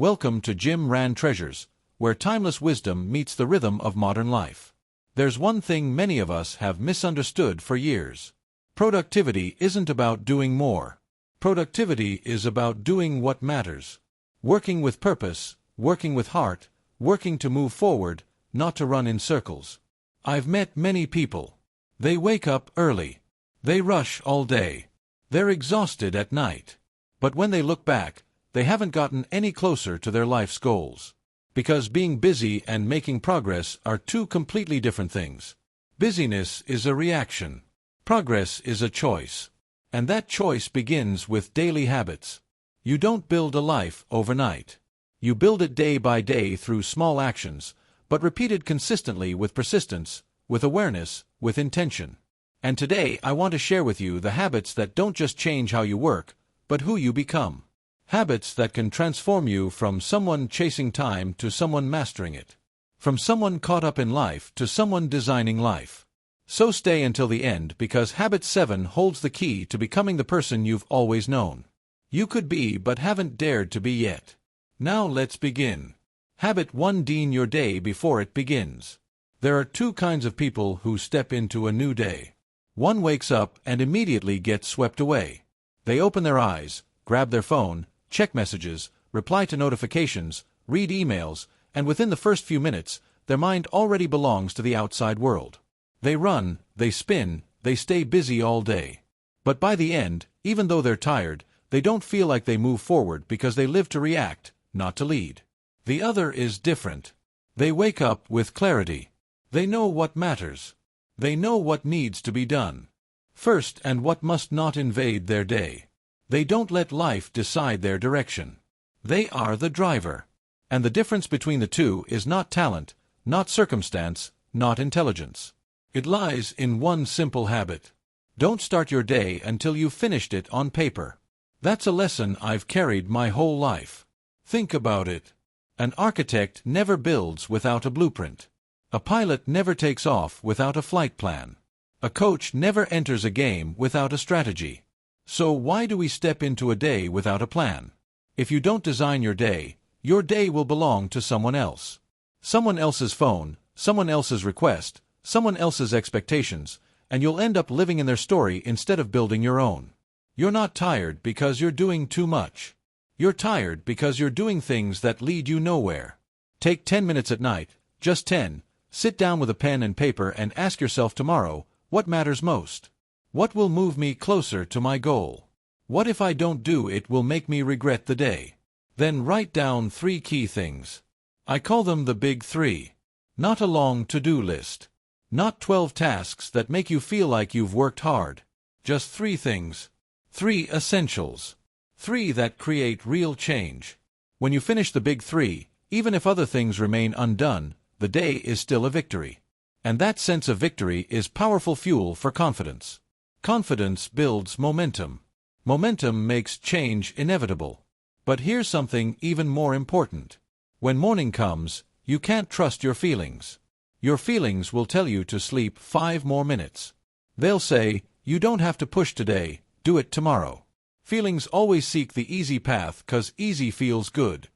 Welcome to Jim Ran Treasures, where timeless wisdom meets the rhythm of modern life. There's one thing many of us have misunderstood for years. Productivity isn't about doing more. Productivity is about doing what matters. Working with purpose, working with heart, working to move forward, not to run in circles. I've met many people. They wake up early. They rush all day. They're exhausted at night. But when they look back, they haven't gotten any closer to their life's goals. Because being busy and making progress are two completely different things. Busyness is a reaction. Progress is a choice. And that choice begins with daily habits. You don't build a life overnight. You build it day by day through small actions, but repeated consistently with persistence, with awareness, with intention. And today I want to share with you the habits that don't just change how you work, but who you become. Habits that can transform you from someone chasing time to someone mastering it. From someone caught up in life to someone designing life. So stay until the end, because Habit 7 holds the key to becoming the person you've always known you could be but haven't dared to be yet. Now let's begin. Habit 1: Dean your day before it begins. There are two kinds of people who step into a new day. One wakes up and immediately gets swept away. They open their eyes, grab their phone, check messages, reply to notifications, read emails, and within the first few minutes, their mind already belongs to the outside world. They run, they spin, they stay busy all day. But by the end, even though they're tired, they don't feel like they move forward because they live to react, not to lead. The other is different. They wake up with clarity. They know what matters. They know what needs to be done first and what must not invade their day. They don't let life decide their direction. They are the driver. And the difference between the two is not talent, not circumstance, not intelligence. It lies in one simple habit. Don't start your day until you've finished it on paper. That's a lesson I've carried my whole life. Think about it. An architect never builds without a blueprint. A pilot never takes off without a flight plan. A coach never enters a game without a strategy. So why do we step into a day without a plan? If you don't design your day will belong to someone else. Someone else's phone, someone else's request, someone else's expectations, and you'll end up living in their story instead of building your own. You're not tired because you're doing too much. You're tired because you're doing things that lead you nowhere. Take 10 minutes at night, just 10. Sit down with a pen and paper and ask yourself tomorrow, what matters most? What will move me closer to my goal? What if I don't do it will make me regret the day? Then write down 3 key things. I call them the big 3. Not a long to-do list. Not 12 tasks that make you feel like you've worked hard. Just 3 things. 3 essentials. 3 that create real change. When you finish the big 3, even if other things remain undone, the day is still a victory. And that sense of victory is powerful fuel for confidence. Confidence builds momentum. Momentum makes change inevitable. But here's something even more important. When morning comes, you can't trust your feelings. Your feelings will tell you to sleep 5 more minutes. They'll say, you don't have to push today, do it tomorrow. Feelings always seek the easy path 'cause easy feels good.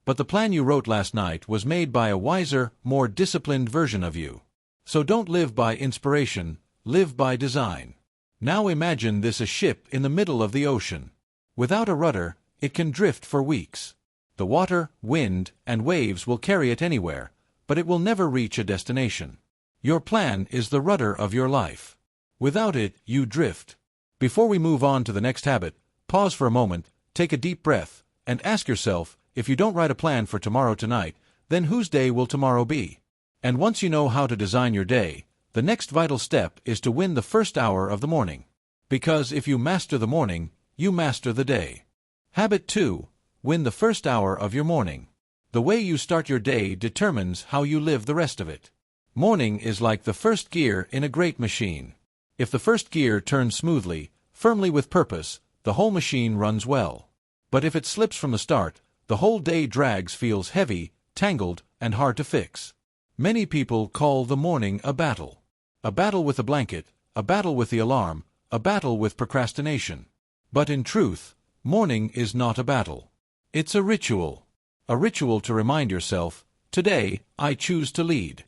But the plan you wrote last night was made by a wiser, more disciplined version of you. So don't live by inspiration, live by design. Now imagine this: a ship in the middle of the ocean. Without a rudder, it can drift for weeks. The water, wind, and waves will carry it anywhere, but it will never reach a destination. Your plan is the rudder of your life. Without it, you drift. Before we move on to the next habit, pause for a moment, take a deep breath, and ask yourself, if you don't write a plan for tomorrow tonight, then whose day will tomorrow be? And once you know how to design your day, the next vital step is to win the first hour of the morning. Because if you master the morning, you master the day. Habit 2: Win the first hour of your morning. The way you start your day determines how you live the rest of it. Morning is like the first gear in a great machine. If the first gear turns smoothly, firmly with purpose, the whole machine runs well. But if it slips from the start, the whole day drags, feels heavy, tangled, and hard to fix. Many people call the morning a battle. A battle with a blanket, a battle with the alarm, a battle with procrastination. But in truth, morning is not a battle. It's a ritual. A ritual to remind yourself, today, I choose to lead.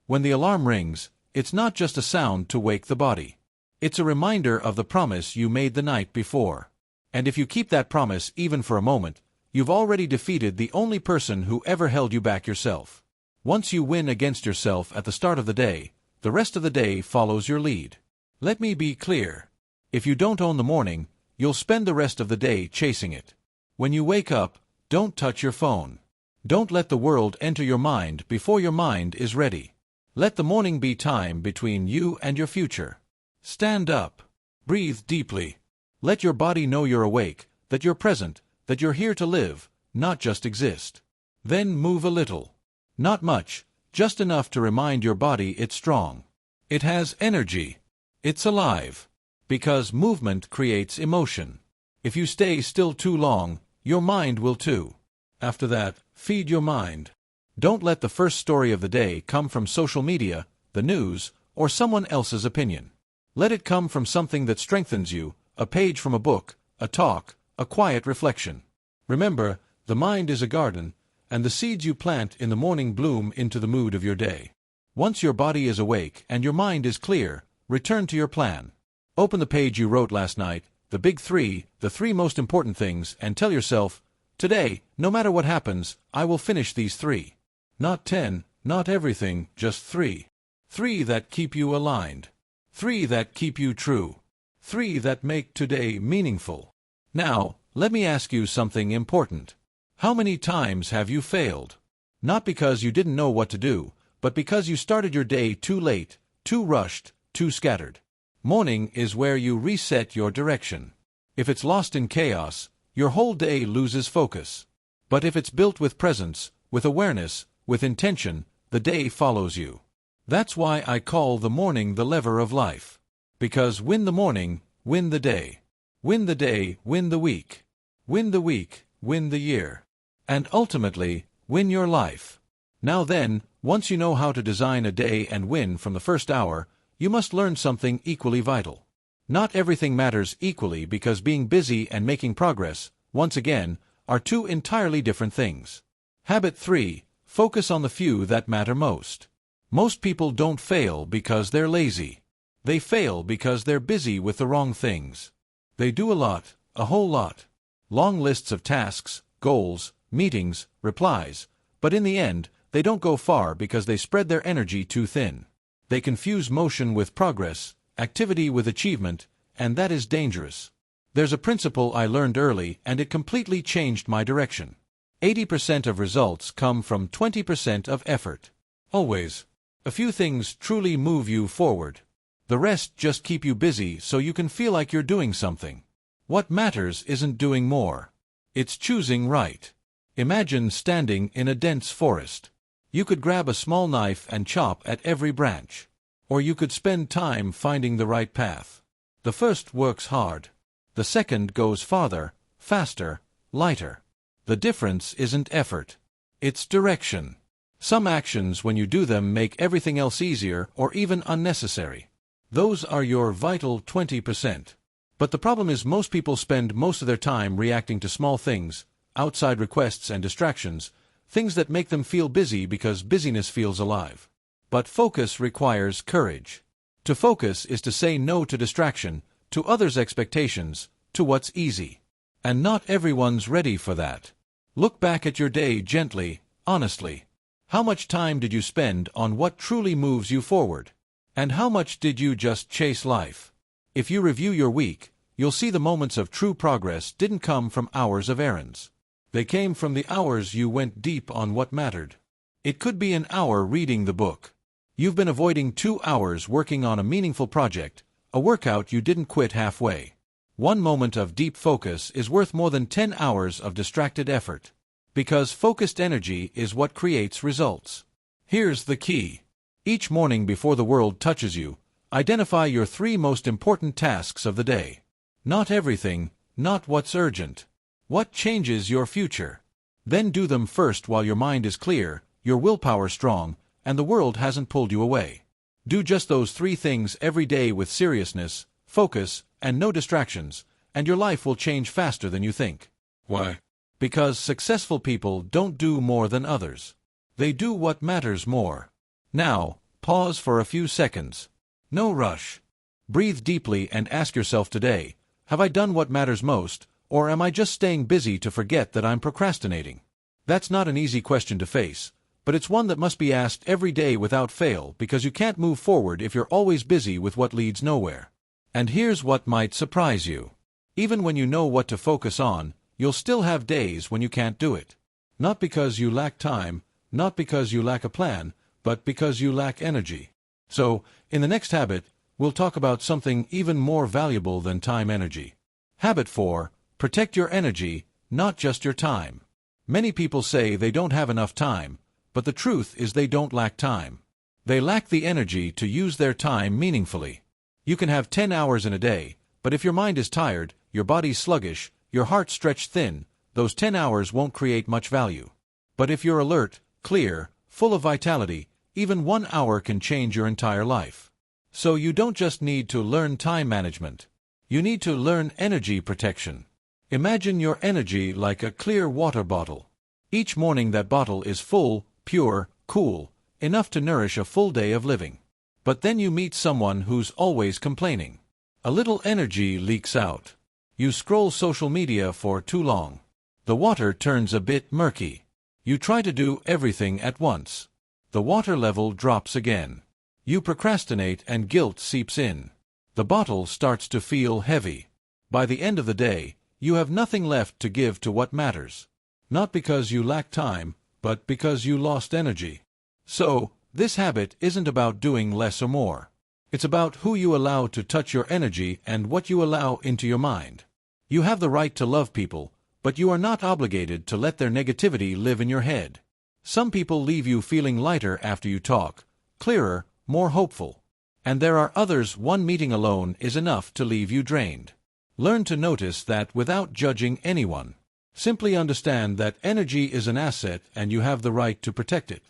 When the alarm rings, it's not just a sound to wake the body. It's a reminder of the promise you made the night before. And if you keep that promise even for a moment, you've already defeated the only person who ever held you back, yourself. Once you win against yourself at the start of the day, the rest of the day follows your lead. Let me be clear. If you don't own the morning, you'll spend the rest of the day chasing it. When you wake up, don't touch your phone. Don't let the world enter your mind before your mind is ready. Let the morning be time between you and your future. Stand up. Breathe deeply. Let your body know you're awake, that you're present, that you're here to live, not just exist. Then move a little. Not much, just enough to remind your body it's strong. It has energy. It's alive. Because movement creates emotion. If you stay still too long, your mind will too. After that, feed your mind. Don't let the first story of the day come from social media, the news, or someone else's opinion. Let it come from something that strengthens you, a page from a book, a talk, a quiet reflection. Remember, the mind is a garden, and the seeds you plant in the morning bloom into the mood of your day. Once your body is awake and your mind is clear, return to your plan. Open the page you wrote last night, the big three, the three most important things, and tell yourself, today, no matter what happens, I will finish these three. Not 10, not everything, just 3. 3 that keep you aligned. 3 that keep you true. 3 that make today meaningful. Now, let me ask you something important. How many times have you failed? Not because you didn't know what to do, but because you started your day too late, too rushed, too scattered. Morning is where you reset your direction. If it's lost in chaos, your whole day loses focus. But if it's built with presence, with awareness, with intention, the day follows you. That's why I call the morning the lever of life. Because win the morning, win the day. Win the day, win the week. Win the week, win the year. And ultimately, win your life. Now then, once you know how to design a day and win from the first hour, you must learn something equally vital. Not everything matters equally because being busy and making progress, once again, are two entirely different things. Habit 3. Focus on the few that matter most. Most people don't fail because they're lazy. They fail because they're busy with the wrong things. They do a lot, a whole lot. Long lists of tasks, goals, meetings, replies, but in the end, they don't go far because they spread their energy too thin. They confuse motion with progress, activity with achievement, and that is dangerous. There's a principle I learned early and it completely changed my direction. 80% of results come from 20% of effort. Always. A few things truly move you forward. The rest just keep you busy so you can feel like you're doing something. What matters isn't doing more. It's choosing right. Imagine standing in a dense forest. You could grab a small knife and chop at every branch. Or you could spend time finding the right path. The first works hard. The second goes farther, faster, lighter. The difference isn't effort. It's direction. Some actions, when you do them, make everything else easier or even unnecessary. Those are your vital 20%. But the problem is most people spend most of their time reacting to small things, outside requests and distractions, things that make them feel busy because busyness feels alive. But focus requires courage. To focus is to say no to distraction, to others' expectations, to what's easy. And not everyone's ready for that. Look back at your day gently, honestly. How much time did you spend on what truly moves you forward? And how much did you just chase life? If you review your week, you'll see the moments of true progress didn't come from hours of errands. They came from the hours you went deep on what mattered. It could be an hour reading the book. You've been avoiding 2 hours working on a meaningful project, a workout you didn't quit halfway. 1 moment of deep focus is worth more than 10 hours of distracted effort. Because focused energy is what creates results. Here's the key. Each morning before the world touches you, identify your 3 most important tasks of the day. Not everything, not what's urgent. What changes your future? Then do them first while your mind is clear, your willpower strong, and the world hasn't pulled you away. Do just those 3 things every day with seriousness, focus, and no distractions, and your life will change faster than you think. Why? Because successful people don't do more than others. They do what matters more. Now, pause for a few seconds. No rush. Breathe deeply and ask yourself today, have I done what matters most, or am I just staying busy to forget that I'm procrastinating? That's not an easy question to face, but it's one that must be asked every day without fail because you can't move forward if you're always busy with what leads nowhere. And here's what might surprise you. Even when you know what to focus on, you'll still have days when you can't do it. Not because you lack time, not because you lack a plan, but because you lack energy. So, in the next habit, we'll talk about something even more valuable than time energy. Habit 4. Protect your energy, not just your time. Many people say they don't have enough time, but the truth is they don't lack time. They lack the energy to use their time meaningfully. You can have 10 hours in a day, but if your mind is tired, your body's sluggish, your heart stretched thin, those 10 hours won't create much value. But if you're alert, clear, full of vitality, even 1 hour can change your entire life. So you don't just need to learn time management. You need to learn energy protection. Imagine your energy like a clear water bottle. Each morning that bottle is full, pure, cool, enough to nourish a full day of living. But then you meet someone who's always complaining. A little energy leaks out. You scroll social media for too long. The water turns a bit murky. You try to do everything at once. The water level drops again. You procrastinate and guilt seeps in. The bottle starts to feel heavy. By the end of the day, you have nothing left to give to what matters. Not because you lack time, but because you lost energy. So, this habit isn't about doing less or more. It's about who you allow to touch your energy and what you allow into your mind. You have the right to love people, but you are not obligated to let their negativity live in your head. Some people leave you feeling lighter after you talk, clearer, more hopeful. And there are others one meeting alone is enough to leave you drained. Learn to notice that without judging anyone. Simply understand that energy is an asset and you have the right to protect it.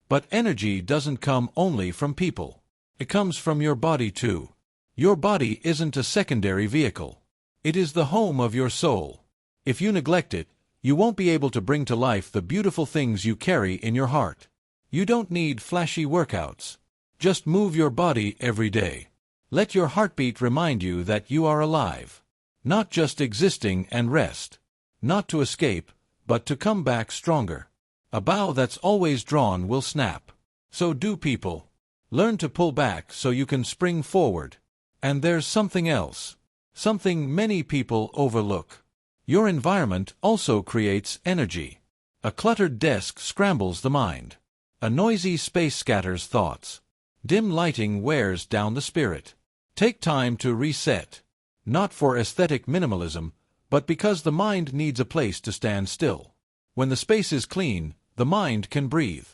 But energy doesn't come only from people. It comes from your body too. Your body isn't a secondary vehicle. It is the home of your soul. If you neglect it, you won't be able to bring to life the beautiful things you carry in your heart. You don't need flashy workouts. Just move your body every day. Let your heartbeat remind you that you are alive. Not just existing and rest. Not to escape, but to come back stronger. A bow that's always drawn will snap. So do people. Learn to pull back so you can spring forward. And there's something else. Something many people overlook. Your environment also creates energy. A cluttered desk scrambles the mind. A noisy space scatters thoughts. Dim lighting wears down the spirit. Take time to reset. Not for aesthetic minimalism, but because the mind needs a place to stand still. When the space is clean, the mind can breathe.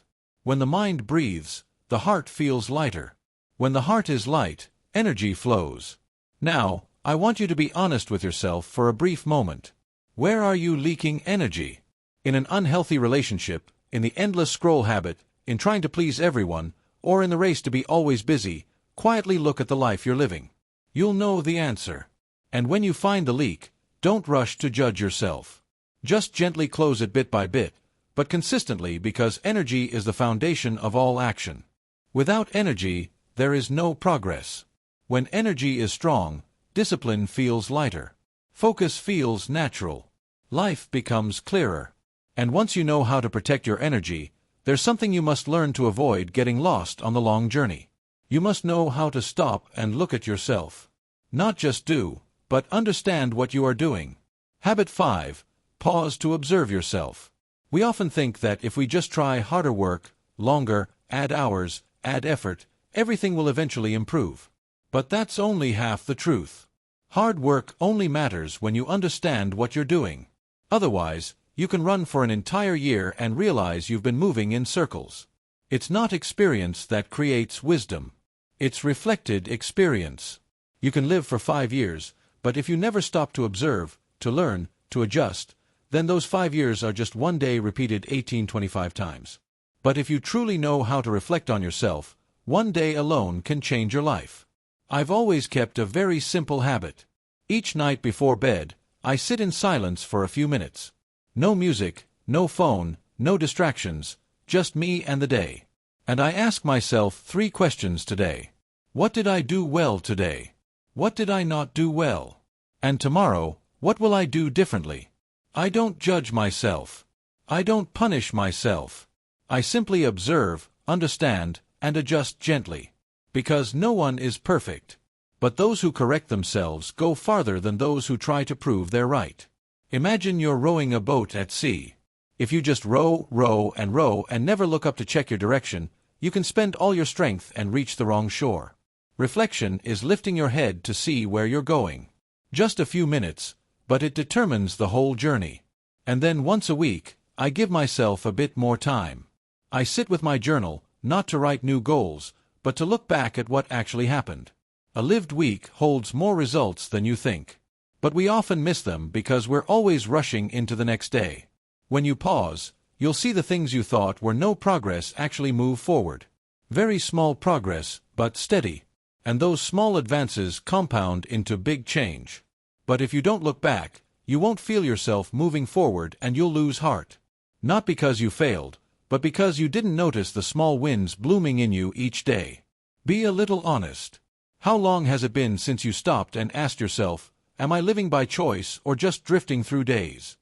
When the mind breathes, the heart feels lighter. When the heart is light, energy flows. Now, I want you to be honest with yourself for a brief moment. Where are you leaking energy? In an unhealthy relationship, in the endless scroll habit, in trying to please everyone, or in the race to be always busy? Quietly look at the life you're living. You'll know the answer. And when you find the leak, don't rush to judge yourself. Just gently close it bit by bit, but consistently because energy is the foundation of all action. Without energy, there is no progress. When energy is strong, discipline feels lighter. Focus feels natural. Life becomes clearer. And once you know how to protect your energy, there's something you must learn to avoid getting lost on the long journey. You must know how to stop and look at yourself. Not just do, but understand what you are doing. Habit 5. Pause to observe yourself. We often think that if we just try harder work, longer, add hours, add effort, everything will eventually improve. But that's only half the truth. Hard work only matters when you understand what you're doing. Otherwise, you can run for an entire year and realize you've been moving in circles. It's not experience that creates wisdom. It's reflected experience. You can live for 5 years, but if you never stop to observe, to learn, to adjust, then those 5 years are just one day repeated 1825 times. But if you truly know how to reflect on yourself, one day alone can change your life. I've always kept a very simple habit. Each night before bed, I sit in silence for a few minutes. No music, no phone, no distractions, just me and the day. And I ask myself 3 questions today. What did I do well today? What did I not do well? And tomorrow, what will I do differently? I don't judge myself. I don't punish myself. I simply observe, understand, and adjust gently. Because no one is perfect. But those who correct themselves go farther than those who try to prove they're right. Imagine you're rowing a boat at sea. If you just row, row, and never look up to check your direction, you can spend all your strength and reach the wrong shore. Reflection is lifting your head to see where you're going. Just a few minutes, but it determines the whole journey. And then once a week, I give myself a bit more time. I sit with my journal, not to write new goals, but to look back at what actually happened. A lived week holds more results than you think. But we often miss them because we're always rushing into the next day. When you pause, you'll see the things you thought were no progress actually move forward. Very small progress, but steady. And those small advances compound into big change. But if you don't look back, you won't feel yourself moving forward and you'll lose heart. Not because you failed, but because you didn't notice the small wins blooming in you each day. Be a little honest. How long has it been since you stopped and asked yourself, am I living by choice or just drifting through days?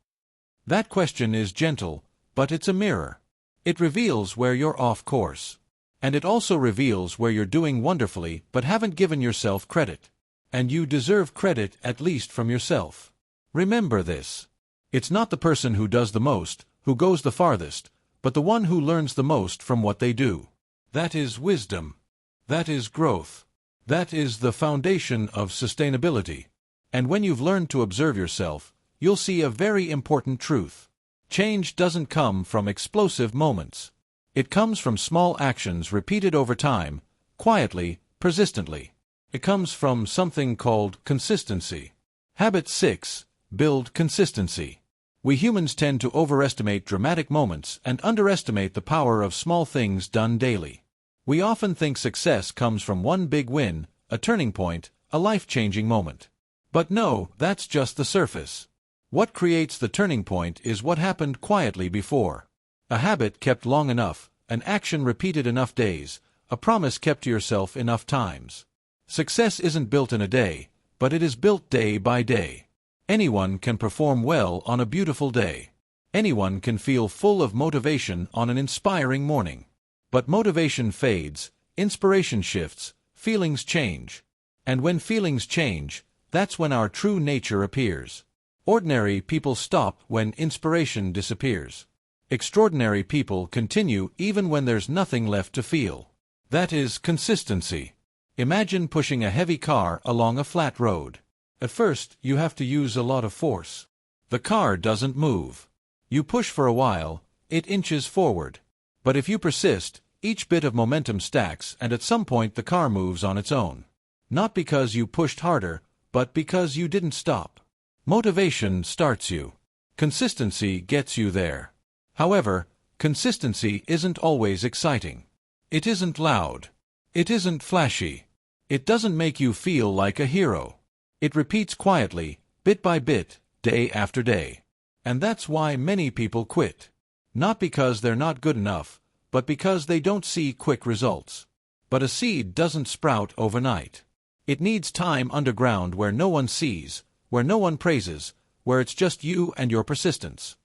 That question is gentle, but it's a mirror. It reveals where you're off course. And it also reveals where you're doing wonderfully but haven't given yourself credit. And you deserve credit at least from yourself. Remember this. It's not the person who does the most, who goes the farthest, but the one who learns the most from what they do. That is wisdom. That is growth. That is the foundation of sustainability. And when you've learned to observe yourself, you'll see a very important truth. Change doesn't come from explosive moments. It comes from small actions repeated over time, quietly, persistently. It comes from something called consistency. Habit 6. Build consistency. We humans tend to overestimate dramatic moments and underestimate the power of small things done daily. We often think success comes from one big win, a turning point, a life-changing moment. But no, that's just the surface. What creates the turning point is what happened quietly before. A habit kept long enough, an action repeated enough days, a promise kept to yourself enough times. Success isn't built in a day, but it is built day by day. Anyone can perform well on a beautiful day. Anyone can feel full of motivation on an inspiring morning. But motivation fades, inspiration shifts, feelings change. And when feelings change, that's when our true nature appears. Ordinary people stop when inspiration disappears. Extraordinary people continue even when there's nothing left to feel. That is consistency. Imagine pushing a heavy car along a flat road. At first, you have to use a lot of force. The car doesn't move. You push for a while, it inches forward. But if you persist, each bit of momentum stacks and at some point the car moves on its own. Not because you pushed harder, but because you didn't stop. Motivation starts you. Consistency gets you there. However, consistency isn't always exciting. It isn't loud. It isn't flashy. It doesn't make you feel like a hero. It repeats quietly, bit by bit, day after day. And that's why many people quit. Not because they're not good enough, but because they don't see quick results. But a seed doesn't sprout overnight. It needs time underground where no one sees, where no one praises, where it's just you and your persistence.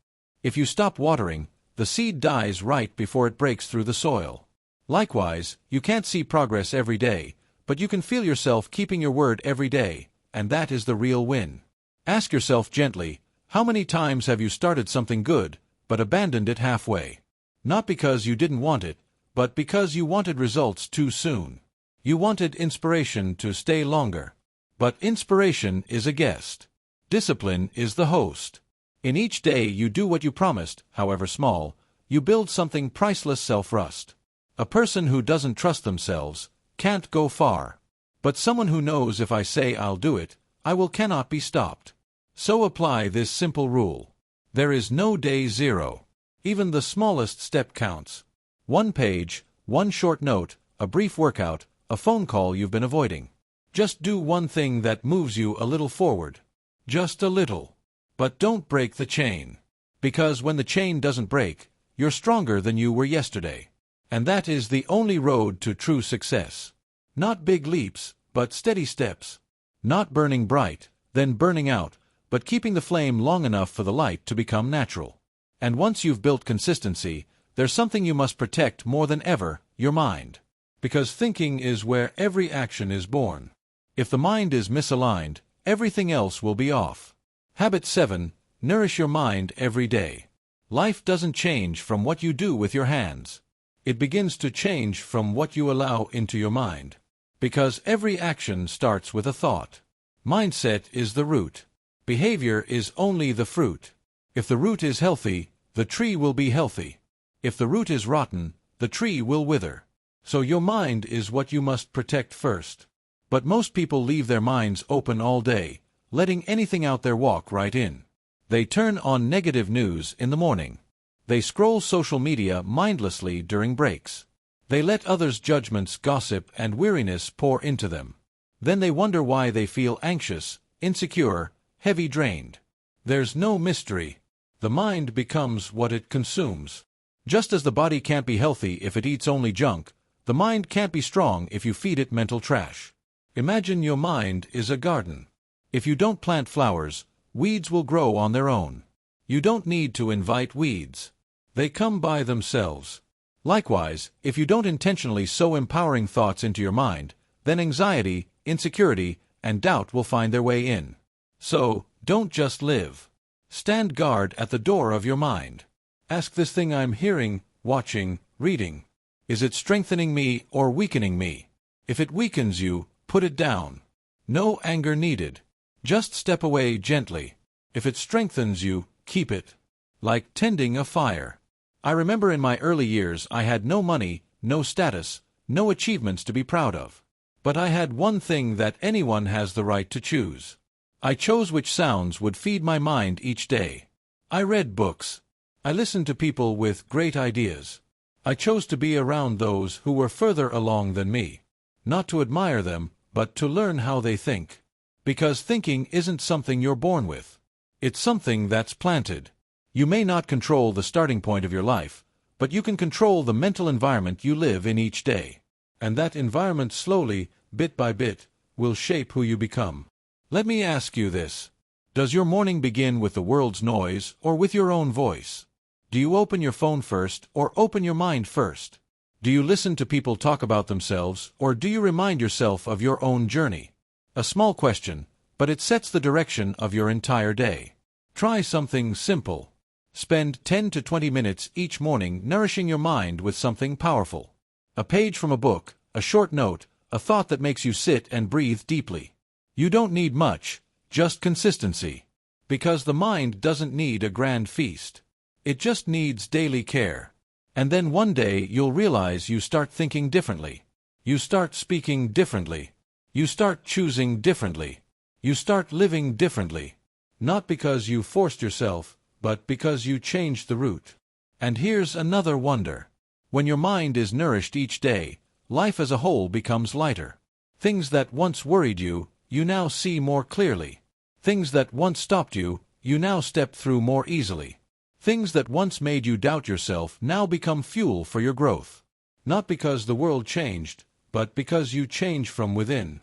If you stop watering, the seed dies right before it breaks through the soil. Likewise, you can't see progress every day, but you can feel yourself keeping your word every day, and that is the real win. Ask yourself gently, how many times have you started something good, but abandoned it halfway? Not because you didn't want it, but because you wanted results too soon. You wanted inspiration to stay longer. But inspiration is a guest. Discipline is the host. In each day you do what you promised, however small, you build something priceless. Self-trust. A person who doesn't trust themselves can't go far. But someone who knows if I say I'll do it, I will cannot be stopped. So apply this simple rule. There is no day zero. Even the smallest step counts. One page, one short note, a brief workout, a phone call you've been avoiding. Just do one thing that moves you a little forward. Just a little. But don't break the chain. Because when the chain doesn't break, you're stronger than you were yesterday. And that is the only road to true success. Not big leaps, but steady steps. Not burning bright, then burning out, but keeping the flame long enough for the light to become natural. And once you've built consistency, there's something you must protect more than ever, your mind. Because thinking is where every action is born. If the mind is misaligned, everything else will be off. Habit 7. Nourish your mind every day. Life doesn't change from what you do with your hands. It begins to change from what you allow into your mind. Because every action starts with a thought. Mindset is the root. Behavior is only the fruit. If the root is healthy, the tree will be healthy. If the root is rotten, the tree will wither. So your mind is what you must protect first. But most people leave their minds open all day, letting anything out there walk right in. They turn on negative news in the morning. They scroll social media mindlessly during breaks. They let others' judgments, gossip, and weariness pour into them. Then they wonder why they feel anxious, insecure, heavy, drained. There's no mystery. The mind becomes what it consumes. Just as the body can't be healthy if it eats only junk, the mind can't be strong if you feed it mental trash. Imagine your mind is a garden. If you don't plant flowers, weeds will grow on their own. You don't need to invite weeds. They come by themselves. Likewise, if you don't intentionally sow empowering thoughts into your mind, then anxiety, insecurity, and doubt will find their way in. So, don't just live. Stand guard at the door of your mind. Ask this thing I'm hearing, watching, reading. Is it strengthening me or weakening me? If it weakens you, put it down. No anger needed. Just step away gently. If it strengthens you, keep it. Like tending a fire. I remember in my early years I had no money, no status, no achievements to be proud of. But I had one thing that anyone has the right to choose. I chose which sounds would feed my mind each day. I read books. I listened to people with great ideas. I chose to be around those who were further along than me. Not to admire them, but to learn how they think. Because thinking isn't something you're born with. It's something that's planted. You may not control the starting point of your life, but you can control the mental environment you live in each day. And that environment slowly, bit by bit, will shape who you become. Let me ask you this. Does your morning begin with the world's noise or with your own voice? Do you open your phone first or open your mind first? Do you listen to people talk about themselves or do you remind yourself of your own journey? A small question, but it sets the direction of your entire day. Try something simple. Spend 10 to 20 minutes each morning nourishing your mind with something powerful. A page from a book, a short note, a thought that makes you sit and breathe deeply. You don't need much, just consistency. Because the mind doesn't need a grand feast. It just needs daily care. And then one day you'll realize you start thinking differently. You start speaking differently. You start choosing differently. You start living differently. Not because you forced yourself, but because you changed the route. And here's another wonder. When your mind is nourished each day, life as a whole becomes lighter. Things that once worried you, you now see more clearly. Things that once stopped you, you now step through more easily. Things that once made you doubt yourself now become fuel for your growth. Not because the world changed, but because you change from within.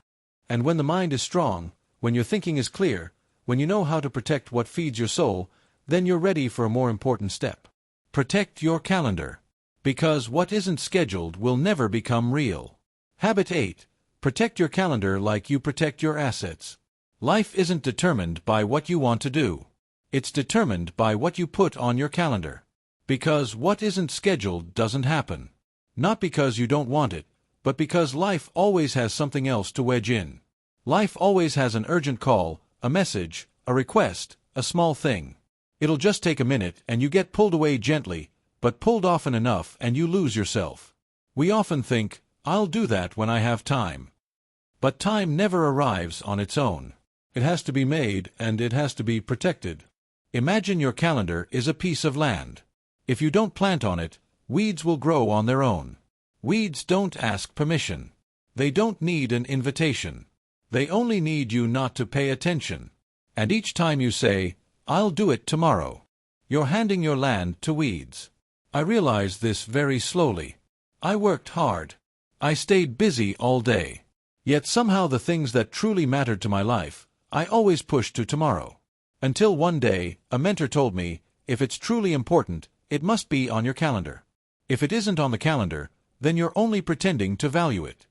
And when the mind is strong, when your thinking is clear, when you know how to protect what feeds your soul, then you're ready for a more important step. Protect your calendar. Because what isn't scheduled will never become real. Habit 8. Protect your calendar like you protect your assets. Life isn't determined by what you want to do. It's determined by what you put on your calendar. Because what isn't scheduled doesn't happen. Not because you don't want it, but because life always has something else to wedge in. Life always has an urgent call, a message, a request, a small thing. It'll just take a minute and you get pulled away gently, but pulled often enough and you lose yourself. We often think, I'll do that when I have time. But time never arrives on its own. It has to be made and it has to be protected. Imagine your calendar is a piece of land. If you don't plant on it, weeds will grow on their own. Weeds don't ask permission. They don't need an invitation. They only need you not to pay attention. And each time you say, I'll do it tomorrow, You're handing your land to weeds. I realized this very slowly. I worked hard. I stayed busy all day. Yet somehow the things that truly mattered to my life, I always pushed to tomorrow. Until one day, a mentor told me, if it's truly important, it must be on your calendar. If it isn't on the calendar, then you're only pretending to value it.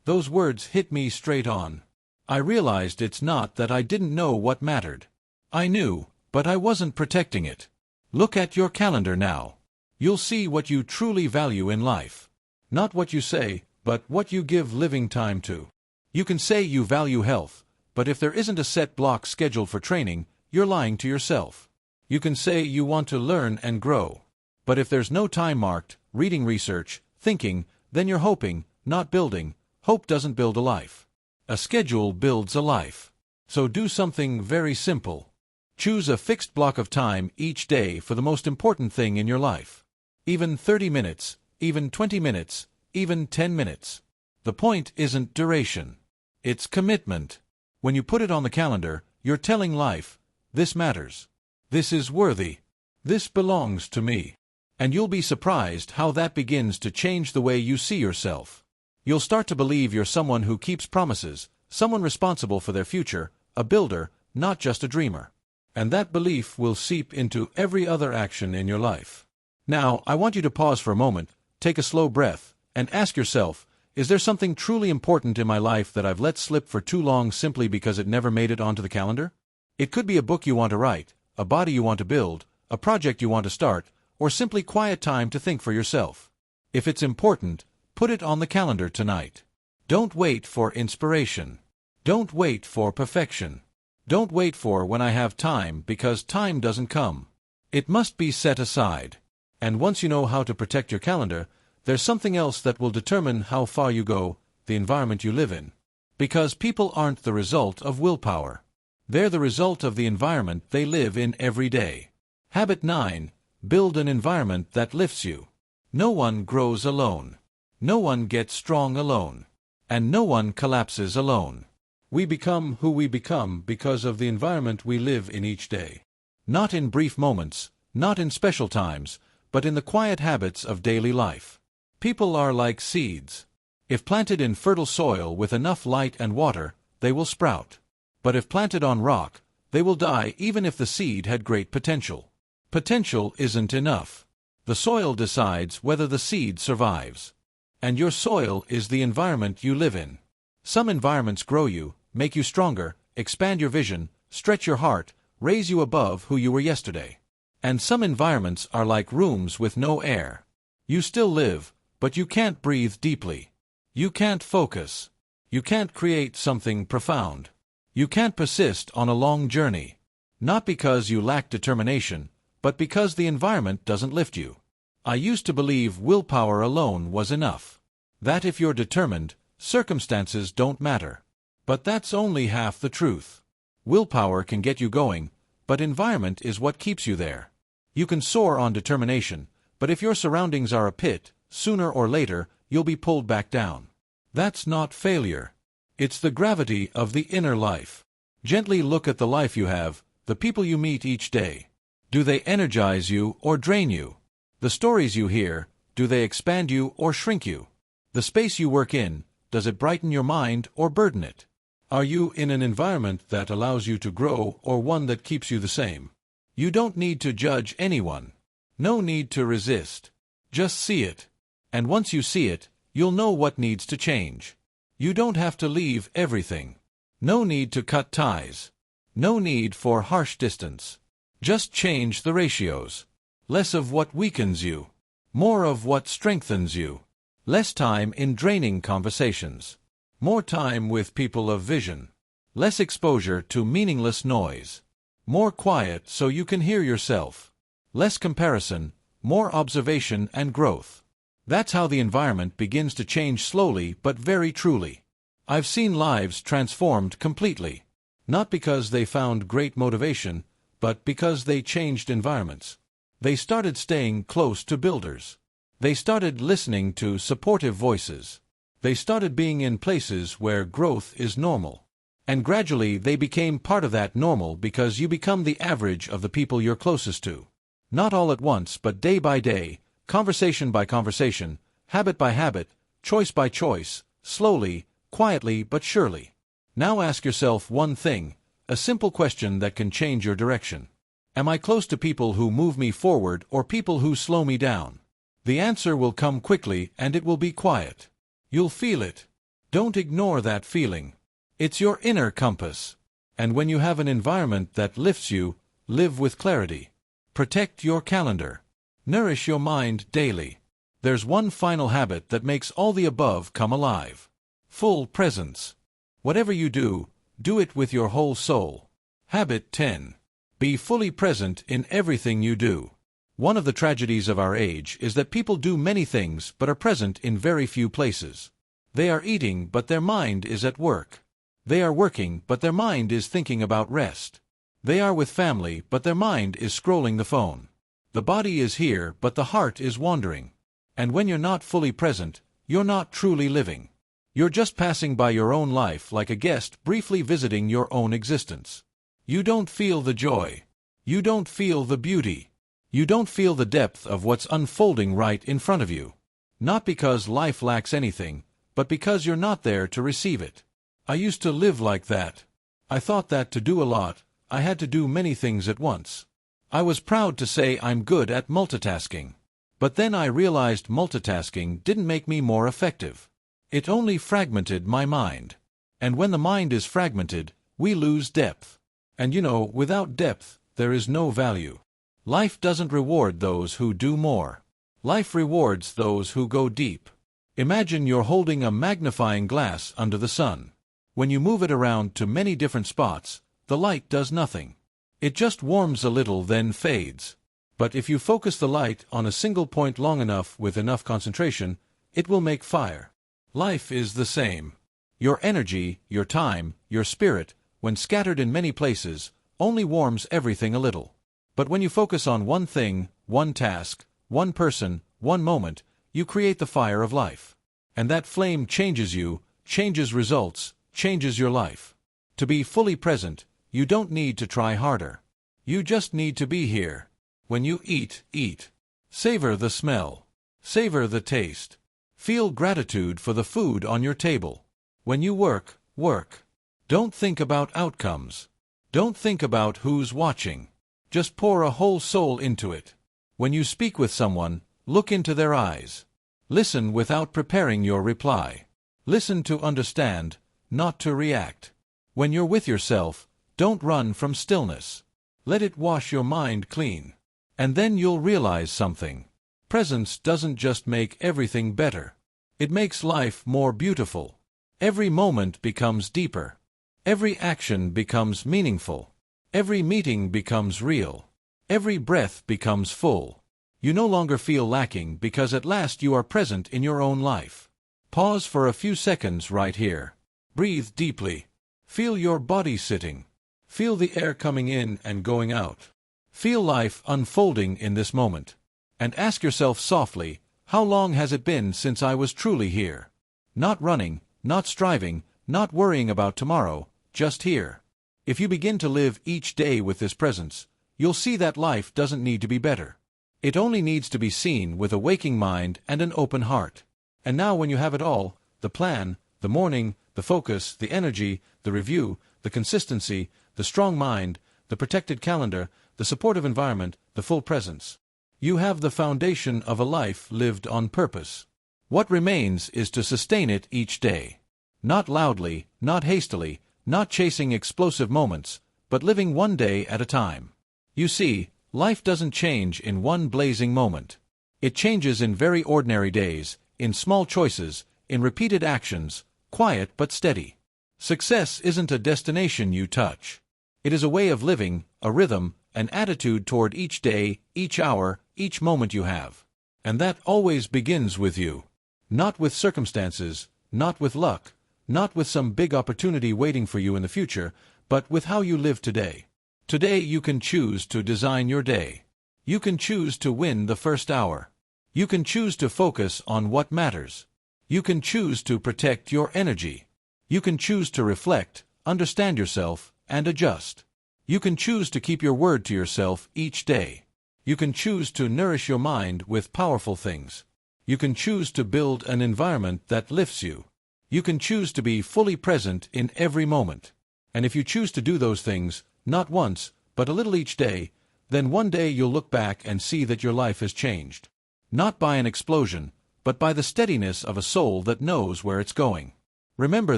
Those words hit me straight on. I realized it's not that I didn't know what mattered. I knew, but I wasn't protecting it. Look at your calendar now. You'll see what you truly value in life. Not what you say, but what you give living time to. You can say you value health, but if there isn't a set block scheduled for training, you're lying to yourself. You can say you want to learn and grow, but if there's no time marked, reading research, thinking, then you're hoping, not building. Hope doesn't build a life. A schedule builds a life. So do something very simple. Choose a fixed block of time each day for the most important thing in your life. Even 30 minutes, even 20 minutes, even 10 minutes. The point isn't duration. It's commitment. When you put it on the calendar, you're telling life, this matters. This is worthy. This belongs to me. And you'll be surprised how that begins to change the way you see yourself. You'll start to believe you're someone who keeps promises, someone responsible for their future, a builder, not just a dreamer. And that belief will seep into every other action in your life. Now, I want you to pause for a moment, take a slow breath, and ask yourself, is there something truly important in my life that I've let slip for too long simply because it never made it onto the calendar? It could be a book you want to write, a body you want to build, a project you want to start, or simply quiet time to think for yourself. If it's important, put it on the calendar tonight. Don't wait for inspiration. Don't wait for perfection. Don't wait for when I have time, because time doesn't come. It must be set aside. And once you know how to protect your calendar, there's something else that will determine how far you go, the environment you live in. Because people aren't the result of willpower. They're the result of the environment they live in every day. Habit 9. Build an environment that lifts you. No one grows alone. No one gets strong alone. And no one collapses alone. We become who we become because of the environment we live in each day. Not in brief moments, not in special times, but in the quiet habits of daily life. People are like seeds. If planted in fertile soil with enough light and water, they will sprout. But if planted on rock, they will die even if the seed had great potential. Potential isn't enough. The soil decides whether the seed survives. And your soil is the environment you live in. Some environments grow you, make you stronger, expand your vision, stretch your heart, raise you above who you were yesterday. And some environments are like rooms with no air. You still live, but you can't breathe deeply. You can't focus. You can't create something profound. You can't persist on a long journey. Not because you lack determination, but because the environment doesn't lift you. I used to believe willpower alone was enough. That if you're determined, circumstances don't matter. But that's only half the truth. Willpower can get you going, but environment is what keeps you there. You can soar on determination, but if your surroundings are a pit, sooner or later, you'll be pulled back down. That's not failure. It's the gravity of the inner life. Gently look at the life you have, the people you meet each day. Do they energize you or drain you? The stories you hear, do they expand you or shrink you? The space you work in, does it brighten your mind or burden it? Are you in an environment that allows you to grow or one that keeps you the same? You don't need to judge anyone. No need to resist. Just see it. And once you see it, you'll know what needs to change. You don't have to leave everything. No need to cut ties. No need for harsh distance. Just change the ratios. Less of what weakens you. More of what strengthens you. Less time in draining conversations. More time with people of vision. Less exposure to meaningless noise. More quiet so you can hear yourself. Less comparison, more observation and growth. That's how the environment begins to change slowly but very truly. I've seen lives transformed completely. Not because they found great motivation, but because they changed environments. They started staying close to builders. They started listening to supportive voices. They started being in places where growth is normal. And gradually they became part of that normal because you become the average of the people you're closest to. Not all at once, but day by day, conversation by conversation, habit by habit, choice by choice, slowly, quietly but surely. Now ask yourself one thing, a simple question that can change your direction. Am I close to people who move me forward or people who slow me down? The answer will come quickly and it will be quiet. You'll feel it. Don't ignore that feeling. It's your inner compass. And when you have an environment that lifts you, live with clarity. Protect your calendar. Nourish your mind daily. There's one final habit that makes all the above come alive. Full presence. Whatever you do, do it with your whole soul. Habit 10. Be fully present in everything you do. One of the tragedies of our age is that people do many things but are present in very few places. They are eating but their mind is at work. They are working but their mind is thinking about rest. They are with family but their mind is scrolling the phone. The body is here but the heart is wandering. And when you're not fully present, you're not truly living. You're just passing by your own life like a guest briefly visiting your own existence. You don't feel the joy. You don't feel the beauty. You don't feel the depth of what's unfolding right in front of you. Not because life lacks anything, but because you're not there to receive it. I used to live like that. I thought that to do a lot, I had to do many things at once. I was proud to say I'm good at multitasking. But then I realized multitasking didn't make me more effective. It only fragmented my mind. And when the mind is fragmented, we lose depth. And without depth, there is no value. Life doesn't reward those who do more. Life rewards those who go deep. Imagine you're holding a magnifying glass under the sun. When you move it around to many different spots, the light does nothing. It just warms a little then fades. But if you focus the light on a single point long enough with enough concentration, it will make fire. Life is the same. Your energy, your time, your spirit, when scattered in many places, only warms everything a little. But when you focus on one thing, one task, one person, one moment, you create the fire of life. And that flame changes you, changes results, changes your life. To be fully present, you don't need to try harder. You just need to be here. When you eat, eat. Savor the smell. Savor the taste. Feel gratitude for the food on your table. When you work, work. Don't think about outcomes. Don't think about who's watching. Just pour a whole soul into it. When you speak with someone, look into their eyes. Listen without preparing your reply. Listen to understand, not to react. When you're with yourself, don't run from stillness. Let it wash your mind clean. And then you'll realize something. Presence doesn't just make everything better. It makes life more beautiful. Every moment becomes deeper. Every action becomes meaningful. Every meeting becomes real. Every breath becomes full. You no longer feel lacking because at last you are present in your own life. Pause for a few seconds right here. Breathe deeply. Feel your body sitting. Feel the air coming in and going out. Feel life unfolding in this moment. And ask yourself softly, how long has it been since I was truly here? Not running, not striving, not worrying about tomorrow, just here. If you begin to live each day with this presence, you'll see that life doesn't need to be better. It only needs to be seen with a waking mind and an open heart. And now when you have it all, the plan, the morning, the focus, the energy, the review, the consistency, the strong mind, the protected calendar, the supportive environment, the full presence. You have the foundation of a life lived on purpose. What remains is to sustain it each day. Not loudly, not hastily, not chasing explosive moments, but living one day at a time. You see, life doesn't change in one blazing moment. It changes in very ordinary days, in small choices, in repeated actions, quiet but steady. Success isn't a destination you touch. It is a way of living, a rhythm, an attitude toward each day, each hour, each moment you have. And that always begins with you. Not with circumstances, not with luck, not with some big opportunity waiting for you in the future, but with how you live today. Today you can choose to design your day. You can choose to win the first hour. You can choose to focus on what matters. You can choose to protect your energy. You can choose to reflect, understand yourself, and adjust. You can choose to keep your word to yourself each day. You can choose to nourish your mind with powerful things. You can choose to build an environment that lifts you. You can choose to be fully present in every moment. And if you choose to do those things, not once, but a little each day, then one day you'll look back and see that your life has changed. Not by an explosion, but by the steadiness of a soul that knows where it's going. Remember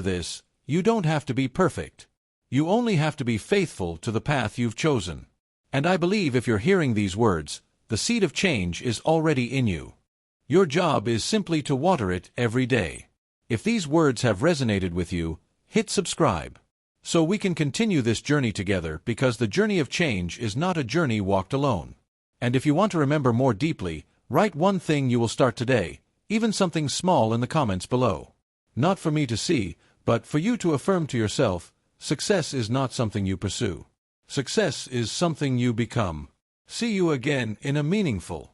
this, you don't have to be perfect. You only have to be faithful to the path you've chosen. And I believe if you're hearing these words, the seed of change is already in you. Your job is simply to water it every day. If these words have resonated with you, hit subscribe. So we can continue this journey together, because the journey of change is not a journey walked alone. And if you want to remember more deeply, write one thing you will start today, even something small, in the comments below. Not for me to see, but for you to affirm to yourself, success is not something you pursue. Success is something you become. See you again in a meaningful,